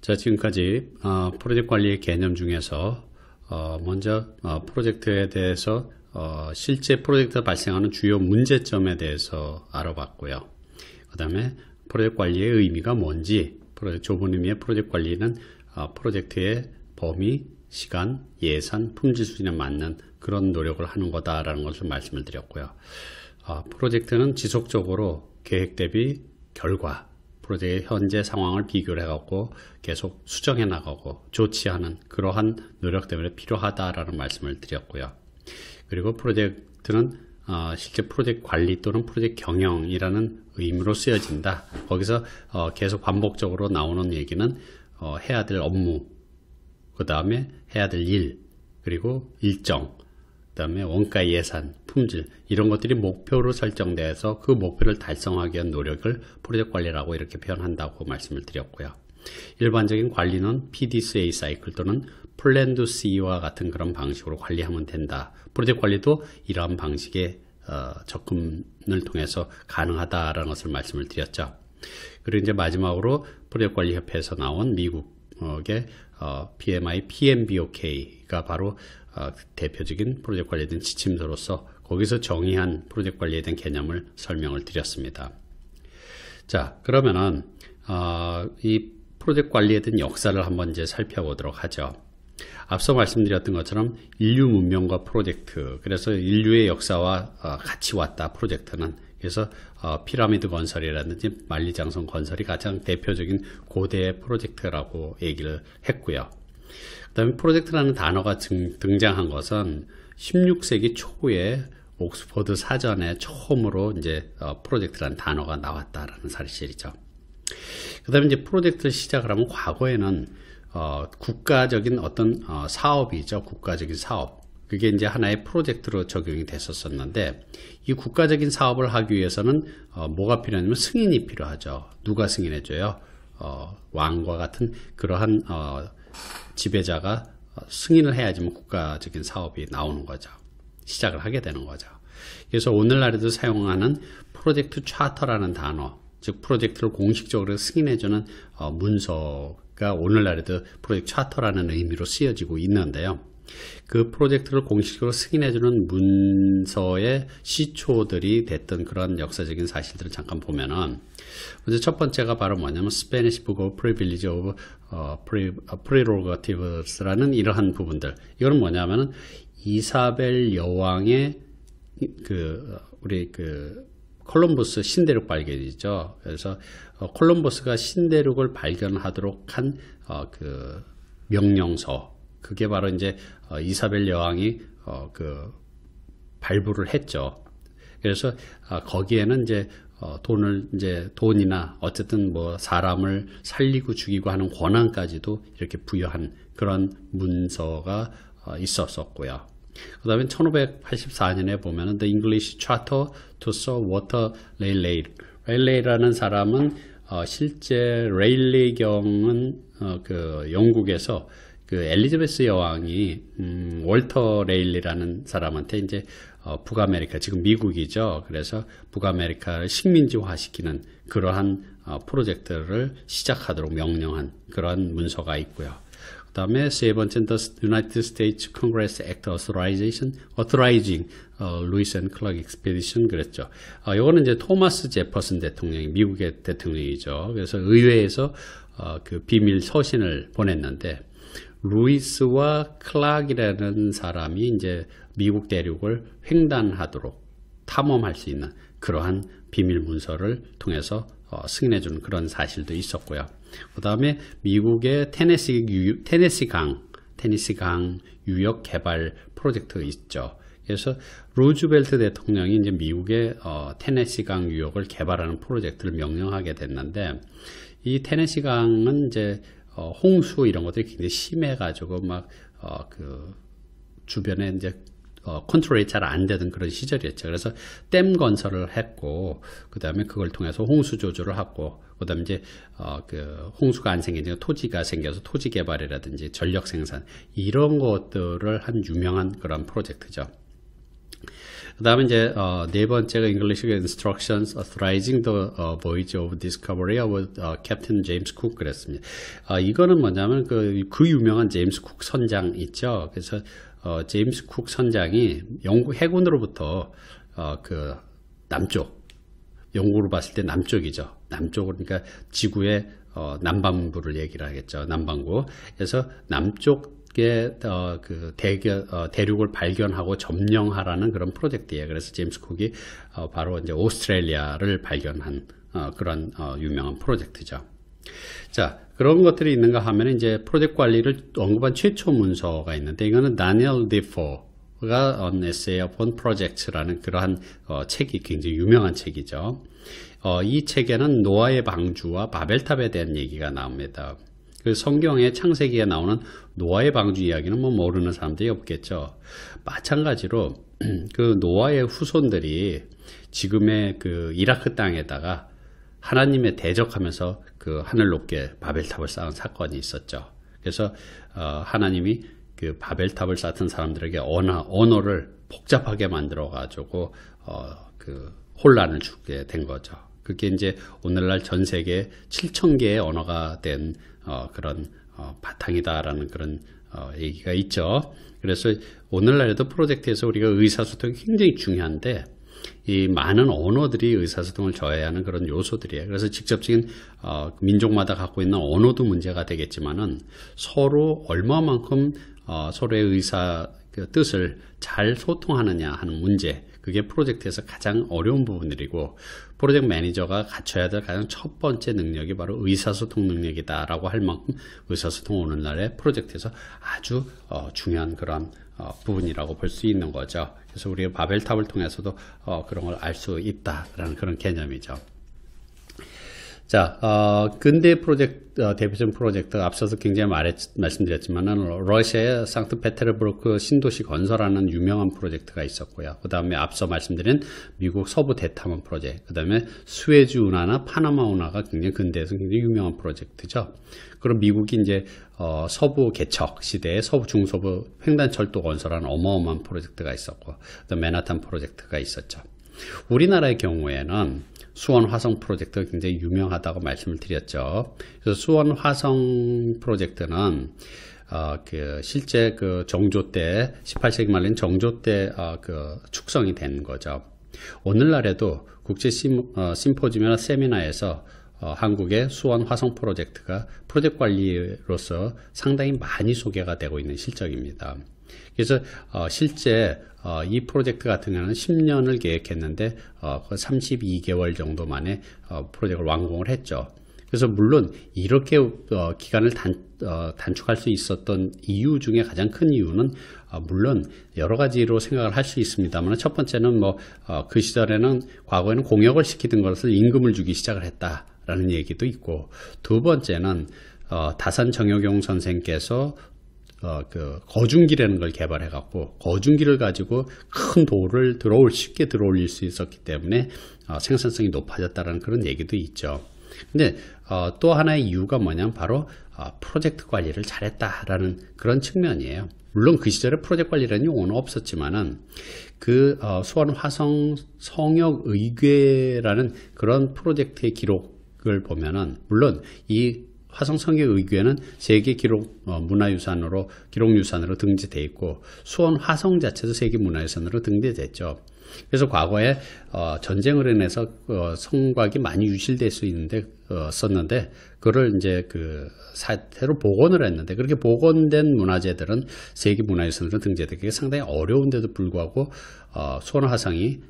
자, 지금까지 프로젝트 관리의 개념 중에서 먼저 프로젝트에 대해서 실제 프로젝트가 발생하는 주요 문제점에 대해서 알아봤고요. 그 다음에 프로젝트 관리의 의미가 뭔지, 좁은 의미의 프로젝트 관리는 프로젝트의 범위, 시간, 예산, 품질 수준에 맞는 그런 노력을 하는 거다라는 것을 말씀을 드렸고요. 프로젝트는 지속적으로 계획 대비 결과, 프로젝트의 현재 상황을 비교를 해갖고 계속 수정해 나가고 조치하는 그러한 노력 때문에 필요하다라는 말씀을 드렸고요. 그리고 프로젝트는 실제 프로젝트 관리 또는 프로젝트 경영이라는 의미로 쓰여진다. 거기서 계속 반복적으로 나오는 얘기는 해야 될 업무, 그 다음에 해야 될 일, 그리고 일정, 그 다음에 원가 예산, 품질 이런 것들이 목표로 설정돼서 그 목표를 달성하기 위한 노력을 프로젝트 관리라고 이렇게 표현한다고 말씀을 드렸고요. 일반적인 관리는 PDCA 사이클 또는 Plan to C와 같은 그런 방식으로 관리하면 된다. 프로젝트 관리도 이러한 방식의 접근을 통해서 가능하다라는 것을 말씀을 드렸죠. 그리고 이제 마지막으로 프로젝트 관리 협회에서 나온 미국의 PMI, PMBOK가 바로 대표적인 프로젝트 관리에 대한 지침서로서 거기서 정의한 프로젝트 관리에 대한 개념을 설명을 드렸습니다. 자, 그러면은 이 프로젝트 관리에 대한 역사를 한번 이제 살펴보도록 하죠. 앞서 말씀드렸던 것처럼 인류 문명과 프로젝트, 그래서 인류의 역사와 같이 왔다 프로젝트는. 그래서 피라미드 건설이라든지 만리장성 건설이 가장 대표적인 고대 프로젝트라고 얘기를 했고요. 그 다음에 프로젝트라는 단어가 등장한 것은 16세기 초에 옥스퍼드 사전에 처음으로 이제 프로젝트라는 단어가 나왔다라는 사실이죠. 그 다음에 이제 프로젝트를 시작을 하면 과거에는 국가적인 어떤 사업이죠. 국가적인 사업. 그게 이제 하나의 프로젝트로 적용이 됐었었는데, 이 국가적인 사업을 하기 위해서는 뭐가 필요하냐면 승인이 필요하죠. 누가 승인해줘요? 왕과 같은 그러한 지배자가 승인을 해야지만 국가적인 사업이 나오는 거죠. 시작을 하게 되는 거죠. 그래서 오늘날에도 사용하는 프로젝트 차터라는 단어, 즉 프로젝트를 공식적으로 승인해주는 문서가 오늘날에도 프로젝트 차터라는 의미로 쓰여지고 있는데요. 그 프로젝트를 공식적으로 승인해주는 문서의 시초들이 됐던 그런 역사적인 사실들을 잠깐 보면은, 먼저 첫 번째가 바로 뭐냐면 Spanish Book of Privilege of Prerogatives라는 이러한 부분들. 이거는 뭐냐면은 이사벨 여왕의 우리 콜럼버스 신대륙 발견이죠. 그래서 콜럼버스가 신대륙을 발견하도록 한 명령서, 그게 바로 이제 이사벨 여왕이 발부를 했죠. 그래서 거기에는 이제 돈이나 어쨌든 뭐 사람을 살리고 죽이고 하는 권한까지도 이렇게 부여한 그런 문서가 있었었고요. 그 다음에 1584년에 보면은 The English Charter to Sir Walter Raleigh.Raleigh라는 사람은 실제 레일리 경은 영국에서 엘리자베스 여왕이 월터 레일리라는 사람한테 이제 북아메리카, 지금 미국이죠. 그래서 북아메리카를 식민지화시키는 그러한 프로젝트를 시작하도록 명령한 그러한 문서가 있고요. 그 다음에 세 번째는 The United States Congress Act Authorizing Lewis and Clark Expedition 그랬죠. 이거는 이제 토마스 제퍼슨 대통령이 미국의 대통령이죠. 그래서 의회에서 비밀 서신을 보냈는데, 루이스와 클락이라는 사람이 이제 미국 대륙을 횡단하도록 탐험할 수 있는 그러한 비밀 문서를 통해서 승인해주는 그런 사실도 있었고요. 그 다음에 미국의 테네시 강 유역 개발 프로젝트 있죠. 그래서 루즈벨트 대통령이 이제 미국의 테네시 강 유역을 개발하는 프로젝트를 명령하게 됐는데, 이 테네시 강은 이제 홍수 이런 것들이 굉장히 심해가지고 주변에 이제 컨트롤이 잘 안 되던 그런 시절이었죠. 그래서 댐 건설을 했고, 그 다음에 그걸 통해서 홍수 조절을 하고, 그 다음에 이제 홍수가 안 생기니까 토지가 생겨서 토지 개발이라든지 전력 생산 이런 것들을 한 유명한 그런 프로젝트죠. 그 다음에 이제 네 번째가 English Instructions Authorizing the Voyage of Discovery of Captain James Cook 그랬습니다. 이거는 뭐냐면 그 유명한 제임스 쿡 선장 있죠. 그래서 제임스 쿡 선장이 영국 해군으로부터 그 남쪽, 영국으로 봤을 때 남쪽이죠. 남쪽으로 그러니까 지구의 남반구를 얘기를 하겠죠. 남반구. 그래서 남쪽의 그 대륙을 발견하고 점령하라는 그런 프로젝트예요. 그래서 제임스 쿡이 바로 이제 오스트레일리아를 발견한 그런 유명한 프로젝트죠. 자, 그런 것들이 있는가 하면 이제 프로젝트 관리를 언급한 최초 문서가 있는데 이거는 다니엘 데포가 On Essay upon Projects라는 그러한 책이 굉장히 유명한 책이죠. 이 책에는 노아의 방주와 바벨탑에 대한 얘기가 나옵니다. 그 성경의 창세기에 나오는 노아의 방주 이야기는 뭐 모르는 사람들이 없겠죠. 마찬가지로 그 노아의 후손들이 지금의 그 이라크 땅에다가 하나님에 대적하면서 그 하늘 높게 바벨탑을 쌓은 사건이 있었죠. 그래서 하나님이 그 바벨탑을 쌓던 사람들에게 언어를 복잡하게 만들어 가지고 그 혼란을 주게 된 거죠. 그게 이제 오늘날 전 세계 7,000개의 언어가 된 그런 바탕이다라는 그런 얘기가 있죠. 그래서 오늘날에도 프로젝트에서 우리가 의사소통이 굉장히 중요한데 이 많은 언어들이 의사소통을 저해하는 그런 요소들이에요. 그래서 직접적인 민족마다 갖고 있는 언어도 문제가 되겠지만은 서로 얼마만큼 서로의 그 뜻을 잘 소통하느냐 하는 문제, 그게 프로젝트에서 가장 어려운 부분들이고 프로젝트 매니저가 갖춰야 될 가장 첫 번째 능력이 바로 의사소통 능력이다라고 할 만큼 의사소통 오늘날의 프로젝트에서 아주 중요한 그런 부분이라고 볼 수 있는 거죠. 그래서 우리가 바벨탑을 통해서도 그런 걸 알 수 있다라는 그런 개념이죠. 자, 근대 프로젝트, 대표적인 프로젝트, 앞서서 굉장히 말씀드렸지만은, 러시아의 상트페테르부르크 신도시 건설하는 유명한 프로젝트가 있었고요. 그 다음에 앞서 말씀드린 미국 서부 대탐험 프로젝트, 그 다음에 수에즈 운하나 파나마 운하가 굉장히 근대에서 굉장히 유명한 프로젝트죠. 그럼 미국이 이제, 서부 개척 시대에 서부 중서부 횡단철도 건설하는 어마어마한 프로젝트가 있었고, 그 다음에 맨하탄 프로젝트가 있었죠. 우리나라의 경우에는 수원 화성 프로젝트가 굉장히 유명하다고 말씀을 드렸죠. 그래서 수원 화성 프로젝트는 실제 그 정조 때 18세기 말인 정조 때 그 축성이 된 거죠. 오늘날에도 국제 심포지엄이나 세미나에서 한국의 수원 화성 프로젝트가 프로젝트 관리로서 상당히 많이 소개가 되고 있는 실적입니다. 그래서 실제 이 프로젝트 같은 경우는 10년을 계획했는데 32개월 정도 만에 프로젝트를 완공을 했죠. 그래서 물론 이렇게 기간을 단축할 수 있었던 이유 중에 가장 큰 이유는 물론 여러 가지로 생각을 할 수 있습니다만 첫 번째는 그 시절에는 과거에는 공역을 시키던 것을 임금을 주기 시작을 했다라는 얘기도 있고, 두 번째는 다산 정여경 선생께서 그 거중기라는 걸 개발해 갖고 거중기를 가지고 큰 돌을 쉽게 들어올릴 수 있었기 때문에 생산성이 높아졌다는 그런 얘기도 있죠. 근데 또 하나의 이유가 뭐냐면 바로 프로젝트 관리를 잘했다라는 그런 측면이에요. 물론 그 시절에 프로젝트 관리라는 용어는 없었지만은 그 수원 화성 성역 의궤라는 그런 프로젝트의 기록을 보면은 물론 이 화성 성역 의궤는 세계 기록 문화유산으로 기록유산으로 등재되어 있고 수원 화성 자체도 세계 문화유산으로 등재됐죠. 그래서 과거에 전쟁으로 인해서 성곽이 많이 유실될 수 썼는데 그걸 이제 그 사태로 복원을 했는데 그렇게 복원된 문화재들은 세계 문화유산으로 등재되기 상당히 어려운데도 불구하고 수원 화성이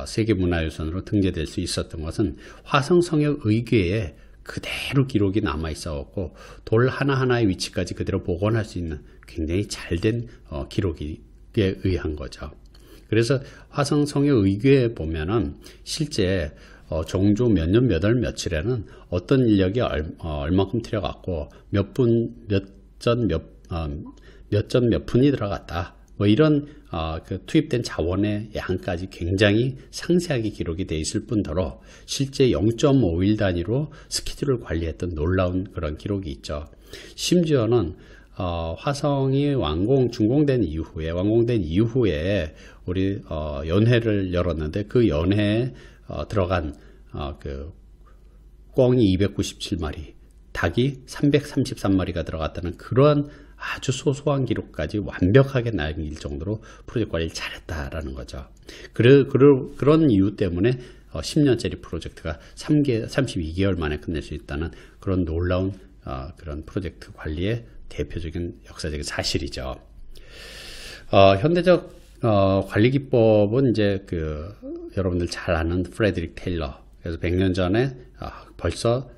세계 문화유산으로 등재될 수 있었던 것은 화성 성역 의궤에 그대로 기록이 남아 있었고 돌 하나하나의 위치까지 그대로 복원할 수 있는 굉장히 잘된 기록에 의한 거죠. 그래서 화성 성역 의궤에 보면은 실제 정조 몇 년 몇 월 며칠에는 어떤 인력이 얼마큼 들어갔고 몇 전 몇 푼이 들어갔다. 이런 그 투입된 자원의 양까지 굉장히 상세하게 기록이 돼 있을 뿐더러 실제 0.5일 단위로 스케줄을 관리했던 놀라운 그런 기록이 있죠. 심지어는 화성이 준공된 이후에 우리 연회를 열었는데 그 연회에 들어간 그 꿩이 297마리, 닭이 333마리가 들어갔다는 그러한 아주 소소한 기록까지 완벽하게 남길 정도로 프로젝트 관리를 잘했다라는 거죠. 그런 이유 때문에 10년짜리 프로젝트가 32개월 만에 끝낼 수 있다는 그런 놀라운 그런 프로젝트 관리의 대표적인 역사적인 사실이죠. 현대적 관리 기법은 이제 여러분들 잘 아는 프레드릭 테일러. 그래서 100년 전에 벌써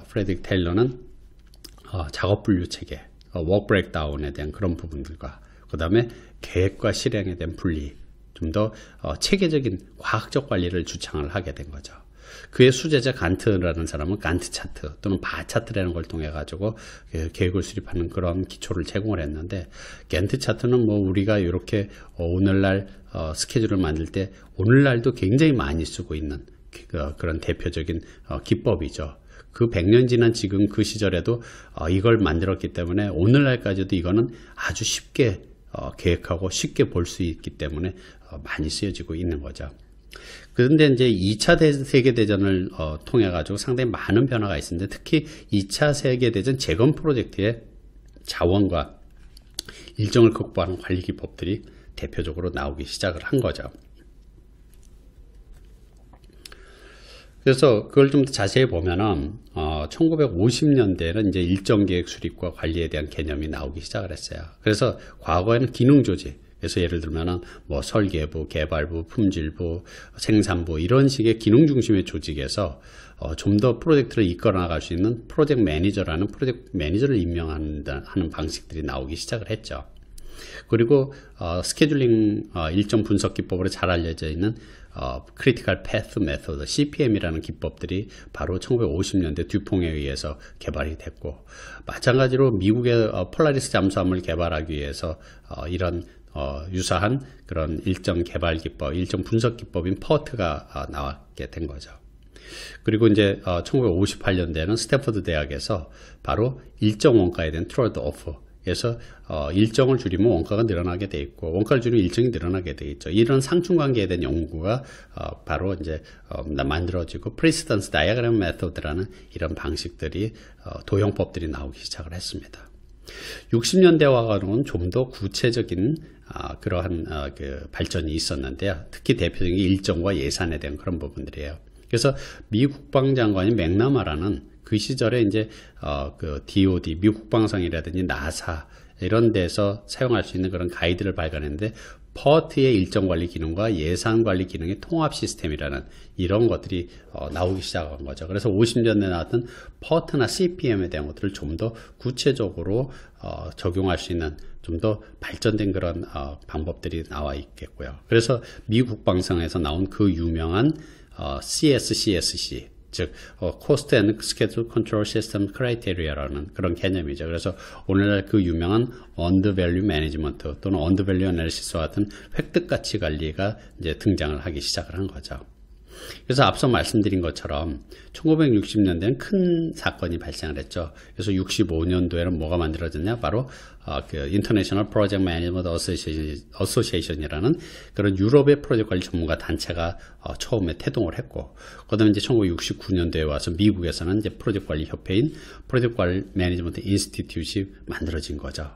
프레드릭 테일러는 작업 분류 체계, 워크 브레이크다운에 대한 그런 부분들과 그 다음에 계획과 실행에 대한 분리, 좀 더 체계적인 과학적 관리를 주창을 하게 된 거죠. 그의 수제자 간트라는 사람은 간트 차트 또는 바 차트라는 걸 통해 가지고 계획을 수립하는 그런 기초를 제공을 했는데, 간트 차트는 뭐 우리가 이렇게 오늘날 스케줄을 만들 때 오늘날도 굉장히 많이 쓰고 있는 그런 대표적인 기법이죠. 그 100년 지난 지금 그 시절에도 이걸 만들었기 때문에 오늘날까지도 이거는 아주 쉽게 계획하고 쉽게 볼 수 있기 때문에 많이 쓰여지고 있는 거죠. 그런데 이제 2차 세계대전을 통해 가지고 상당히 많은 변화가 있었는데, 특히 2차 세계대전 재건 프로젝트의 자원과 일정을 극복하는 관리 기법들이 대표적으로 나오기 시작을 한 거죠. 그래서 그걸 좀 더 자세히 보면은 1950년대에는 이제 일정 계획 수립과 관리에 대한 개념이 나오기 시작을 했어요. 그래서 과거에는 기능 조직, 그래서 예를 들면은 뭐 설계부, 개발부, 품질부, 생산부 이런 식의 기능 중심의 조직에서 좀 더 프로젝트를 이끌어 나갈 수 있는 프로젝트 매니저라는 프로젝트 매니저를 임명하는 방식들이 나오기 시작을 했죠. 그리고 스케줄링 일정 분석 기법으로 잘 알려져 있는 크리티컬 패스 메소드 CPM이라는 기법들이 바로 1950년대 듀퐁에 의해서 개발이 됐고, 마찬가지로 미국의 폴라리스 잠수함을 개발하기 위해서 이런 유사한 그런 일정 개발 기법, 일정 분석 기법인 퍼트가 나왔게 된 거죠. 그리고 이제 1958년대에는 스탠퍼드 대학에서 바로 일정 원가에 대한 트레이드 오프, 그래서 일정을 줄이면 원가가 늘어나게 돼 있고 원가를 줄이면 일정이 늘어나게 돼 있죠. 이런 상충관계에 대한 연구가 바로 이제 만들어지고 프리시던스 다이어그램 메소드라는 이런 방식들이 도형법들이 나오기 시작을 했습니다. 60년대와는 좀 더 구체적인 그러한 그 발전이 있었는데요. 특히 대표적인 일정과 예산에 대한 그런 부분들이에요. 그래서 미 국방장관인 맥나마라는 그 시절에 이제 그 DOD, 미국 국방성이라든지 나사 이런 데서 사용할 수 있는 그런 가이드를 발간했는데, 퍼트의 일정 관리 기능과 예산 관리 기능의 통합 시스템이라는 이런 것들이 나오기 시작한 거죠. 그래서 50년대에 나왔던 퍼트나 CPM에 대한 것들을 좀 더 구체적으로 적용할 수 있는 좀 더 발전된 그런 방법들이 나와 있겠고요. 그래서 미국 국방성에서 나온 그 유명한 CSCSC, 즉 Cost and Schedule Control System Criteria라는 그런 개념이죠. 그래서 오늘날 그 유명한 Earned Value Management 또는 Earned Value Analysis와 같은 획득 가치 관리가 이제 등장을 하기 시작을 한 거죠. 그래서 앞서 말씀드린 것처럼 1960년대에는 큰 사건이 발생을 했죠. 그래서 65년도에는 뭐가 만들어졌냐? 바로 그 International Project Management Association이라는 그런 유럽의 프로젝트 관리 전문가 단체가 처음에 태동을 했고, 그다음에 이제 1969년도에 와서 미국에서는 이제 프로젝트 관리 협회인 프로젝트 관리 매니지먼트 인스티튜트이 만들어진 거죠.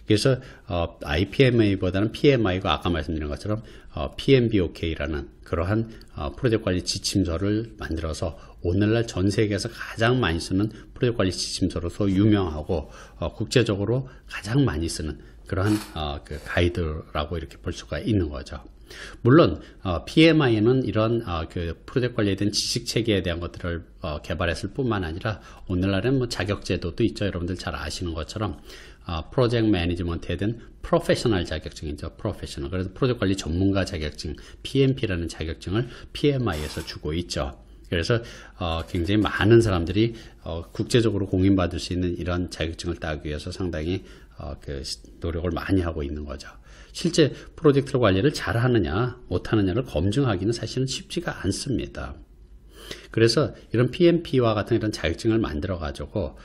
그래서 IPMA보다는 PMI가 아까 말씀드린 것처럼 PMBOK라는 그러한 프로젝트 관리 지침서를 만들어서 오늘날 전 세계에서 가장 많이 쓰는 프로젝트 관리 지침서로서 유명하고 국제적으로 가장 많이 쓰는 그러한 그 가이드라고 이렇게 볼 수가 있는 거죠. 물론 PMI는 이런 그 프로젝트 관리에 대한 지식 체계에 대한 것들을 개발했을 뿐만 아니라 오늘날은 뭐 자격 제도도 있죠. 여러분들 잘 아시는 것처럼 프로젝트 매니지먼트에 대한 프로페셔널 자격증이죠. 프로페셔널. 그래서 프로젝트 관리 전문가 자격증 PMP라는 자격증을 PMI에서 주고 있죠. 그래서 굉장히 많은 사람들이 국제적으로 공인받을 수 있는 이런 자격증을 따기 위해서 상당히 그 노력을 많이 하고 있는 거죠. 실제 프로젝트 관리를 잘하느냐 못하느냐를 검증하기는 사실은 쉽지가 않습니다. 그래서 이런 PMP와 같은 이런 자격증을 만들어 가지고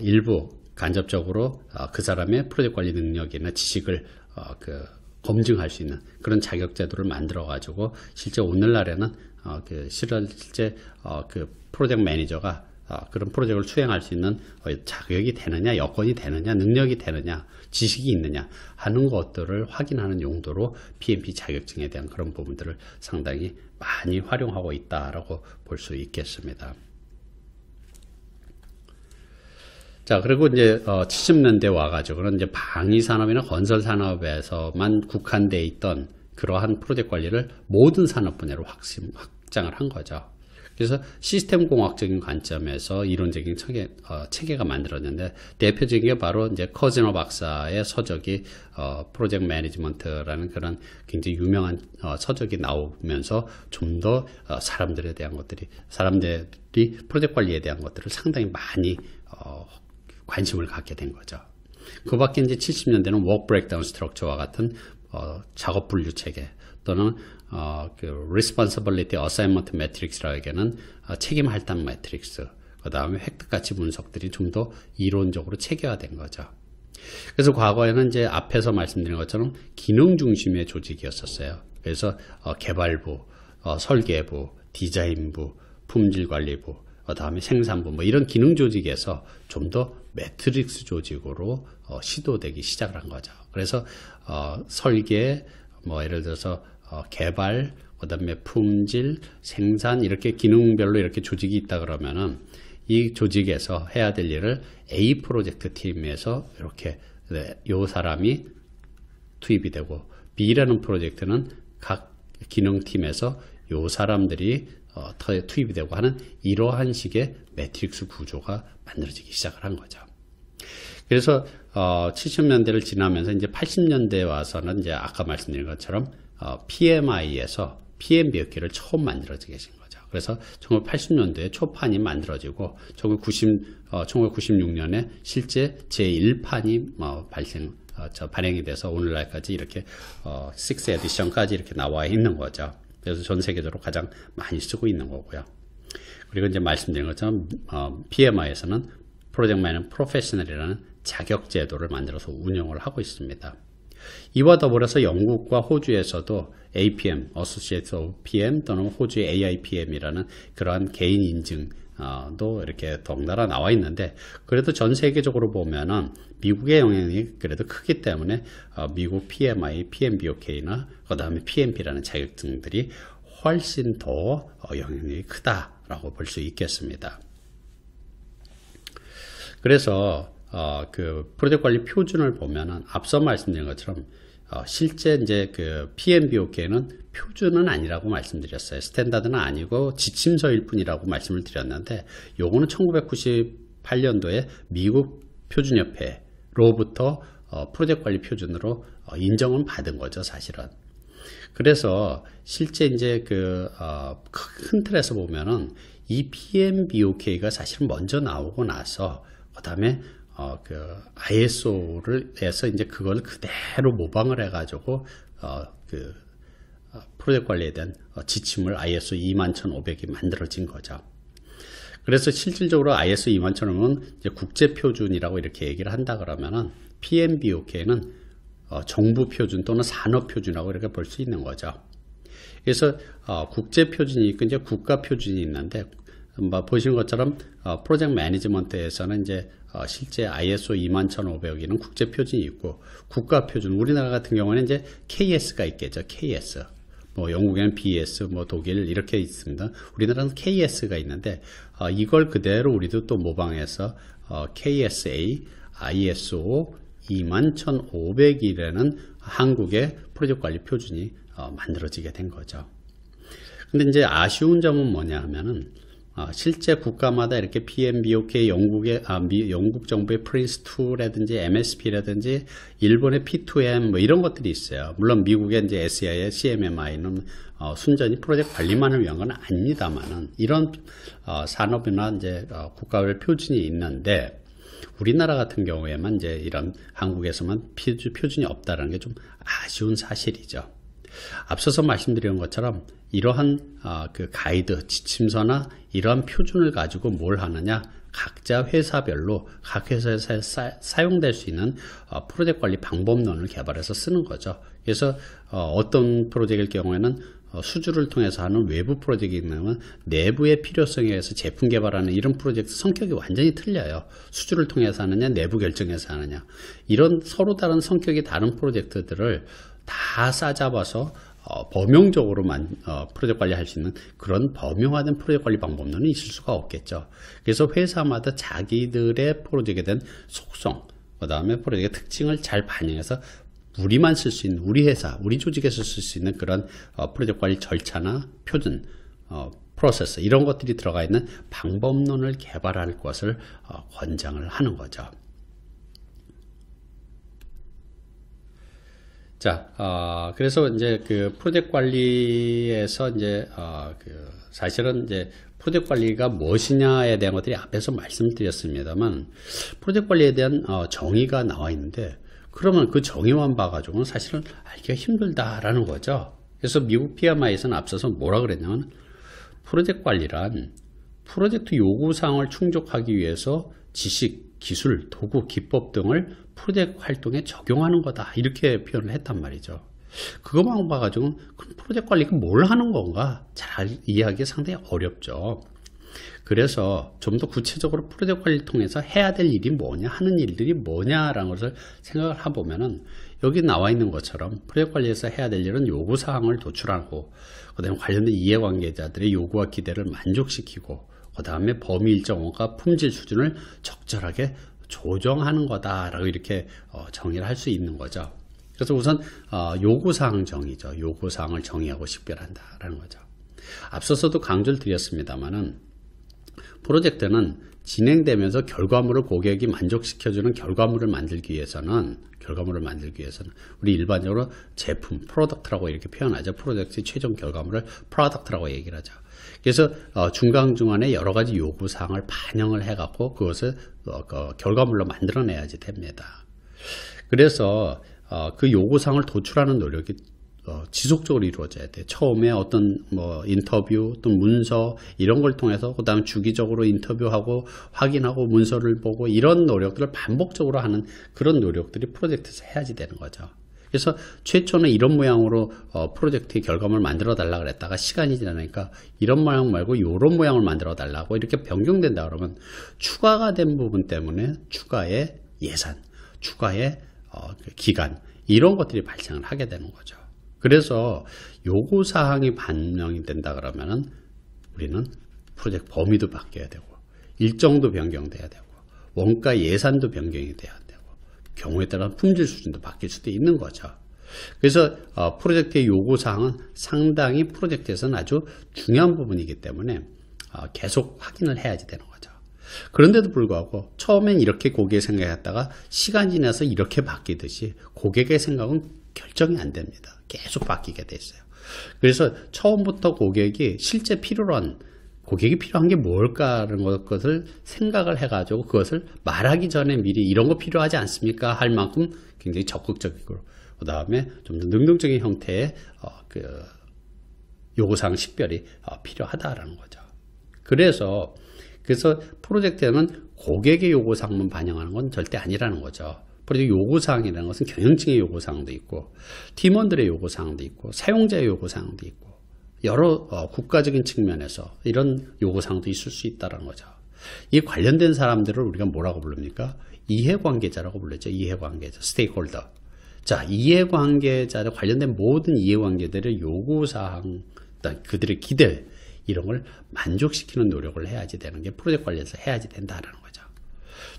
일부 간접적으로 그 사람의 프로젝트 관리 능력이나 지식을 검증할 수 있는 그런 자격 제도를 만들어 가지고 실제 오늘날에는 실제 프로젝트 매니저가 그런 프로젝트를 수행할 수 있는 자격이 되느냐, 여건이 되느냐, 능력이 되느냐, 지식이 있느냐 하는 것들을 확인하는 용도로 PMP 자격증에 대한 그런 부분들을 상당히 많이 활용하고 있다라고 볼 수 있겠습니다. 자, 그리고 이제 70년대 와가지고는 이제 방위 산업이나 건설 산업에서만 국한되어 있던 그러한 프로젝트 관리를 모든 산업 분야로 확장을 한 거죠. 그래서 시스템 공학적인 관점에서 이론적인 체계가 만들어졌는데 대표적인 게 바로 이제 커즈너 박사의 서적이 프로젝트 매니지먼트라는 그런 굉장히 유명한 서적이 나오면서 좀 더 사람들이 프로젝트 관리에 대한 것들을 상당히 많이 관심을 갖게 된 거죠. 그 밖에 이제 70년대는 워크 브레이크다운 스트럭처와 같은 작업 분류 체계 또는 responsibility assignment matrix라고 하는 책임 할당 매트릭스, 그 다음에 획득 가치 분석들이 좀 더 이론적으로 체계화된 거죠. 그래서 과거에는 이제 앞에서 말씀드린 것처럼 기능 중심의 조직이었었어요. 그래서 개발부, 설계부, 디자인부, 품질관리부, 그 다음에 생산부 뭐 이런 기능 조직에서 좀 더 매트릭스 조직으로 시도되기 시작을 한 거죠. 그래서 설계, 뭐 예를 들어서 개발, 그 다음에 품질, 생산 이렇게 기능별로 이렇게 조직이 있다 그러면은 이 조직에서 해야 될 일을 A 프로젝트 팀에서 이렇게 요 사람이 투입이 되고 B라는 프로젝트는 각 기능팀에서 요 사람들이 투입이 되고 하는 이러한 식의 매트릭스 구조가 만들어지기 시작을 한 거죠. 그래서 70년대를 지나면서 이제 80년대에 와서는 이제 아까 말씀드린 것처럼 PMI에서 PMBOK를 처음 만들어지게 된 거죠. 그래서 1980년도에 초판이 만들어지고 1996년에 실제 제1판이 발행이 돼서 오늘날까지 이렇게 6 에디션까지 이렇게 나와 있는 거죠. 그래서 전 세계적으로 가장 많이 쓰고 있는 거고요. 그리고 이제 말씀드린 것처럼 PMI에서는 프로젝트 매니저 프로페셔널이라는 자격 제도를 만들어서 운영을 하고 있습니다. 이와 더불어서 영국과 호주에서도 APM, Associate of PM 또는 호주의 AIPM이라는 그러한 개인 인증도 이렇게 덩달아 나와 있는데 그래도 전 세계적으로 보면은 미국의 영향이 그래도 크기 때문에 미국 PMI, PMBOK나 그 다음에 PMP라는 자격증들이 훨씬 더 영향력이 크다라고 볼 수 있겠습니다. 그래서 그 프로젝트 관리 표준을 보면은 앞서 말씀드린 것처럼 실제 이제 그 PMBOK는 표준은 아니라고 말씀드렸어요. 스탠다드는 아니고 지침서일 뿐이라고 말씀을 드렸는데 요거는 1998년도에 미국 표준협회로부터 프로젝트 관리 표준으로 인정을 받은 거죠, 사실은. 그래서 실제 이제 큰 틀에서 보면은 이 PMBOK가 사실 먼저 나오고 나서 그 다음에 ISO를 해서 이제 그걸 그대로 모방을 해가지고 프로젝트 관리에 대한 지침을 ISO 21500이 만들어진 거죠. 그래서 실질적으로 ISO 21500은 이제 국제 표준이라고 이렇게 얘기를 한다 그러면은 PMBOK는 정부 표준 또는 산업 표준이라고 이렇게 볼 수 있는 거죠. 그래서 국제 표준이 있고 이제 국가 표준이 있는데 보시는 것처럼 프로젝트 매니지먼트에서는 이제 실제 ISO 21500이는 국제 표준이 있고 국가 표준 우리나라 같은 경우는 이제 KS가 있겠죠. KS. 뭐 영국에는 BS, 뭐 독일 이렇게 있습니다. 우리나라는 KS가 있는데 이걸 그대로 우리도 또 모방해서 KSA, ISO 21500이라는 한국의 프로젝트 관리 표준이 만들어지게 된 거죠. 근데 이제 아쉬운 점은 뭐냐 하면은 실제 국가마다 이렇게 PMBOK 영국 정부의 프린스2라든지 MSP라든지 일본의 P2M 뭐 이런 것들이 있어요. 물론 미국의 이제 SEI의 CMMI는 순전히 프로젝트 관리만을 위한 건 아닙니다만은 이런 산업이나 이제 국가별 표준이 있는데 우리나라 같은 경우에만 이제 이런 한국에서만 표준이 없다는 게 좀 아쉬운 사실이죠. 앞서서 말씀드린 것처럼 이러한 그 가이드, 지침서나 이러한 표준을 가지고 뭘 하느냐 각자 회사별로 각 회사에서 사용될 수 있는 프로젝트 관리 방법론을 개발해서 쓰는 거죠. 그래서 어떤 프로젝트일 경우에는 수주를 통해서 하는 외부 프로젝트이면 내부의 필요성에 의해서 제품 개발하는 이런 프로젝트 성격이 완전히 틀려요. 수주를 통해서 하느냐, 내부 결정해서 하느냐. 이런 서로 다른 성격이 다른 프로젝트들을 다 싸잡아서 범용적으로만 프로젝트 관리할 수 있는 그런 범용화된 프로젝트 관리 방법론은 있을 수가 없겠죠. 그래서 회사마다 자기들의 프로젝트에 대한 속성, 그 다음에 프로젝트의 특징을 잘 반영해서 우리만 쓸 수 있는, 우리 회사, 우리 조직에서 쓸 수 있는 그런 프로젝트 관리 절차나 표준, 프로세스 이런 것들이 들어가 있는 방법론을 개발할 것을 권장을 하는 거죠. 자, 그래서 이제 그 프로젝트 관리에서 이제 사실은 이제 프로젝트 관리가 무엇이냐에 대한 것들이 앞에서 말씀드렸습니다만, 프로젝트 관리에 대한 정의가 나와 있는데, 그러면 그 정의만 봐가지고는 사실은 알기가 힘들다라는 거죠. 그래서 미국 PMI에서는 앞서서 뭐라 그랬냐면, 프로젝트 관리란 프로젝트 요구사항을 충족하기 위해서 지식, 기술, 도구, 기법 등을 프로젝트 활동에 적용하는 거다, 이렇게 표현을 했단 말이죠. 그것만 봐가지고는 프로젝트 관리가 뭘 하는 건가 잘 이해하기 상당히 어렵죠. 그래서 좀 더 구체적으로 프로젝트 관리를 통해서 해야 될 일이 뭐냐, 하는 일들이 뭐냐라는 것을 생각을 해보면은, 여기 나와 있는 것처럼 프로젝트 관리에서 해야 될 일은 요구사항을 도출하고, 그 다음에 관련된 이해관계자들의 요구와 기대를 만족시키고, 그 다음에 범위 일정과 품질 수준을 적절하게 조정하는 거다라고 이렇게 정의를 할 수 있는 거죠. 그래서 우선 요구사항 정의죠. 요구사항을 정의하고 식별한다라는 거죠. 앞서서도 강조를 드렸습니다만은, 프로젝트는 진행되면서 결과물을 고객이 만족시켜주는 결과물을 만들기 위해서는 우리 일반적으로 제품, 프로덕트라고 이렇게 표현하죠. 프로젝트의 최종 결과물을 프로덕트라고 얘기를 하죠. 그래서 중간중간에 여러 가지 요구사항을 반영을 해갖고 그것을 결과물로 만들어내야지 됩니다. 그래서 그 요구사항을 도출하는 노력이 지속적으로 이루어져야 돼. 처음에 어떤 인터뷰 또 문서 이런 걸 통해서, 그 다음 주기적으로 인터뷰하고 확인하고 문서를 보고, 이런 노력들을 반복적으로 하는 그런 노력들이 프로젝트에서 해야지 되는 거죠. 그래서 최초는 이런 모양으로 프로젝트의 결과물을 만들어 달라 그랬다가 시간이 지나니까 이런 모양 말고 이런 모양을 만들어 달라고 이렇게 변경된다 그러면, 추가가 된 부분 때문에 추가의 예산, 추가의 기간, 이런 것들이 발생을 하게 되는 거죠. 그래서 요구사항이 반영이 된다 그러면은 우리는 프로젝트 범위도 바뀌어야 되고, 일정도 변경돼야 되고, 원가 예산도 변경이 돼야 되고, 경우에 따라 품질 수준도 바뀔 수도 있는 거죠. 그래서 프로젝트의 요구사항은 상당히 프로젝트에서는 아주 중요한 부분이기 때문에 계속 확인을 해야지 되는 거죠. 그런데도 불구하고 처음엔 이렇게 고객이 생각했다가 시간이 지나서 이렇게 바뀌듯이 고객의 생각은 결정이 안 됩니다. 계속 바뀌게 돼 있어요. 그래서 처음부터 고객이 실제 고객이 필요한 게 뭘까라는 것을 생각을 해가지고 그것을 말하기 전에 미리 이런 거 필요하지 않습니까? 할 만큼 굉장히 적극적이고, 그 다음에 좀 더 능동적인 형태의 요구사항 식별이 필요하다라는 거죠. 그래서 프로젝트에는 고객의 요구사항만 반영하는 건 절대 아니라는 거죠. 프로젝트 요구사항이라는 것은 경영층의 요구사항도 있고, 팀원들의 요구사항도 있고, 사용자의 요구사항도 있고, 여러 국가적인 측면에서 이런 요구사항도 있을 수 있다는 거죠. 이 관련된 사람들을 우리가 뭐라고 부릅니까? 이해관계자라고 부르죠. 이해관계자, 스테이크홀더. 자, 이해관계자들, 관련된 모든 이해관계들의 요구사항, 그들의 기대, 이런 걸 만족시키는 노력을 해야지 되는 게 프로젝트 관리에서 해야지 된다는 거죠.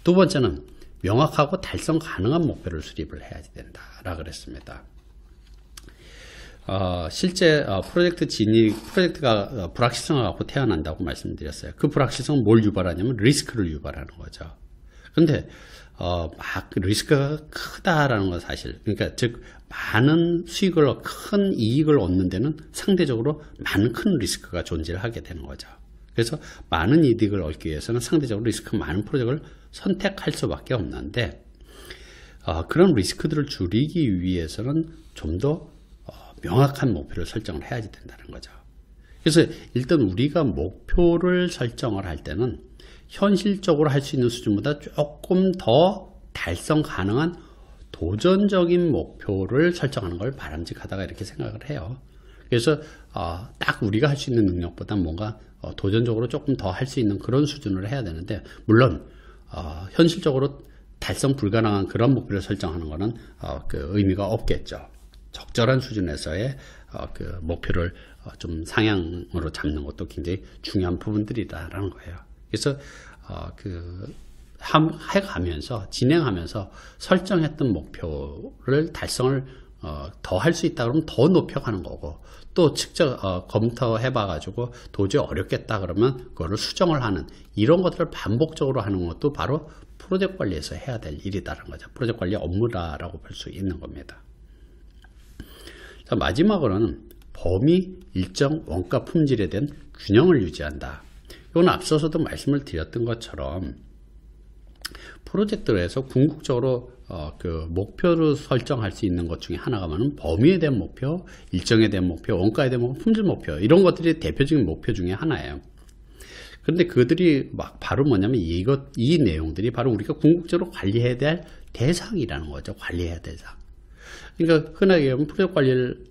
두 번째는 명확하고 달성 가능한 목표를 수립을 해야지 된다라 그랬습니다. 실제 프로젝트가 불확실성을 갖고 태어난다고 말씀드렸어요. 그 불확실성은 뭘 유발하냐면 리스크를 유발하는 거죠. 근데 막 리스크가 크다라는 건 사실, 그러니까 즉 많은 수익을, 큰 이익을 얻는 데는 상대적으로 많은 큰 리스크가 존재를 하게 되는 거죠. 그래서 많은 이득을 얻기 위해서는 상대적으로 리스크 많은 프로젝트를 선택할 수밖에 없는데, 그런 리스크들을 줄이기 위해서는 좀 더 명확한 목표를 설정을 해야지 된다는 거죠. 그래서 일단 우리가 목표를 설정을 할 때는 현실적으로 할 수 있는 수준보다 조금 더 달성 가능한 도전적인 목표를 설정하는 걸 바람직하다고 이렇게 생각을 해요. 그래서 딱 우리가 할 수 있는 능력보다 뭔가 도전적으로 조금 더 할 수 있는 그런 수준으로 해야 되는데, 물론 현실적으로 달성 불가능한 그런 목표를 설정하는 것은 그 의미가 없겠죠. 적절한 수준에서의 그 목표를 좀 상향으로 잡는 것도 굉장히 중요한 부분들이다라는 거예요. 그래서 해가면서 진행하면서 설정했던 목표를 달성을 더 할 수 있다 그러면 더 높여가는 거고, 또 직접 검토해 봐가지고 도저히 어렵겠다 그러면 그거를 수정을 하는, 이런 것들을 반복적으로 하는 것도 바로 프로젝트 관리에서 해야 될 일이다라는 거죠. 프로젝트 관리 업무라고 볼 수 있는 겁니다. 자, 마지막으로는 범위, 일정, 원가, 품질에 대한 균형을 유지한다. 이건 앞서서도 말씀을 드렸던 것처럼 프로젝트에서 궁극적으로 그 목표를 설정할 수 있는 것 중에 하나가 뭐냐면 범위에 대한 목표, 일정에 대한 목표, 원가에 대한 목표, 품질 목표, 이런 것들이 대표적인 목표 중에 하나예요. 그런데 그들이 막 바로 뭐냐면 이 내용들이 바로 우리가 궁극적으로 관리해야 될 대상이라는 거죠. 관리해야 될 대상. 그러니까 흔하게 보면 프로젝트 관리를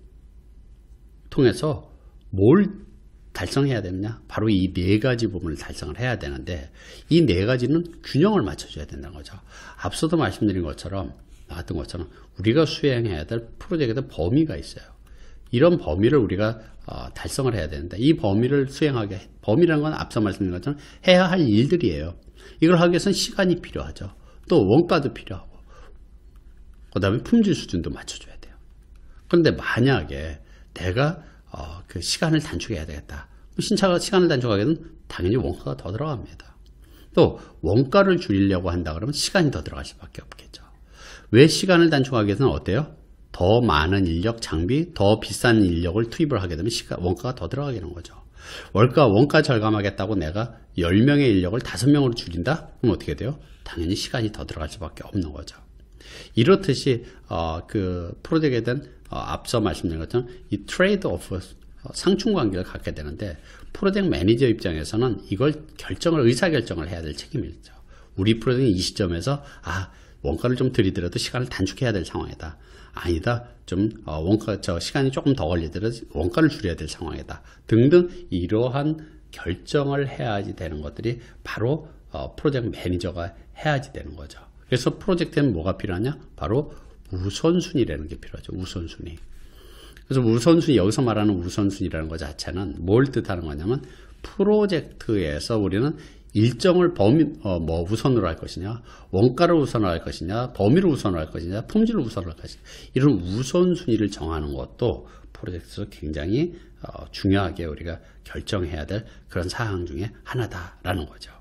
통해서 뭘 달성해야 되느냐? 바로 이 네 가지 부분을 달성을 해야 되는데, 이 네 가지는 균형을 맞춰줘야 된다는 거죠. 앞서도 말씀드린 것처럼, 나왔던 것처럼 우리가 수행해야 될 프로젝트의 범위가 있어요. 이런 범위를 우리가 달성을 해야 되는데, 이 범위를 범위라는 건 앞서 말씀드린 것처럼 해야 할 일들이에요. 이걸 하기 위해서는 시간이 필요하죠. 또 원가도 필요하고, 그 다음에 품질 수준도 맞춰줘야 돼요. 그런데 만약에 내가 그 시간을 단축해야 되겠다. 신차가 시간을 단축하게 되면 당연히 원가가 더 들어갑니다. 또 원가를 줄이려고 한다 그러면 시간이 더 들어갈 수밖에 없겠죠. 왜 시간을 단축하기 위해서는 어때요? 더 많은 인력 장비, 더 비싼 인력을 투입을 하게 되면 원가가 더 들어가게 되는 거죠. 원가 절감하겠다고 내가 10명의 인력을 5명으로 줄인다? 그럼 어떻게 돼요? 당연히 시간이 더 들어갈 수밖에 없는 거죠. 이렇듯이 그 프로젝트에 대한 앞서 말씀드린 것처럼 이 트레이드 오프, 상충 관계를 갖게 되는데, 프로젝트 매니저 입장에서는 이걸 의사결정을 해야 될 책임이 있죠. 우리 프로젝트는 이 시점에서 원가를 좀 들이더라도 시간을 단축해야 될 상황이다. 아니다. 좀 시간이 조금 더 걸리더라도 원가를 줄여야 될 상황이다. 등등 이러한 결정을 해야지 되는 것들이 바로 프로젝트 매니저가 해야지 되는 거죠. 그래서 프로젝트에는 뭐가 필요하냐? 바로 우선순위라는 게 필요하죠. 우선순위. 그래서 우선순위, 여기서 말하는 우선순위라는 것 자체는 뭘 뜻하는 거냐면, 프로젝트에서 우리는 일정을 우선으로 할 것이냐, 원가를 우선으로 할 것이냐, 범위를 우선으로 할 것이냐, 품질을 우선으로 할 것이냐, 이런 우선순위를 정하는 것도 프로젝트에서 굉장히 중요하게 우리가 결정해야 될 그런 사항 중에 하나다라는 거죠.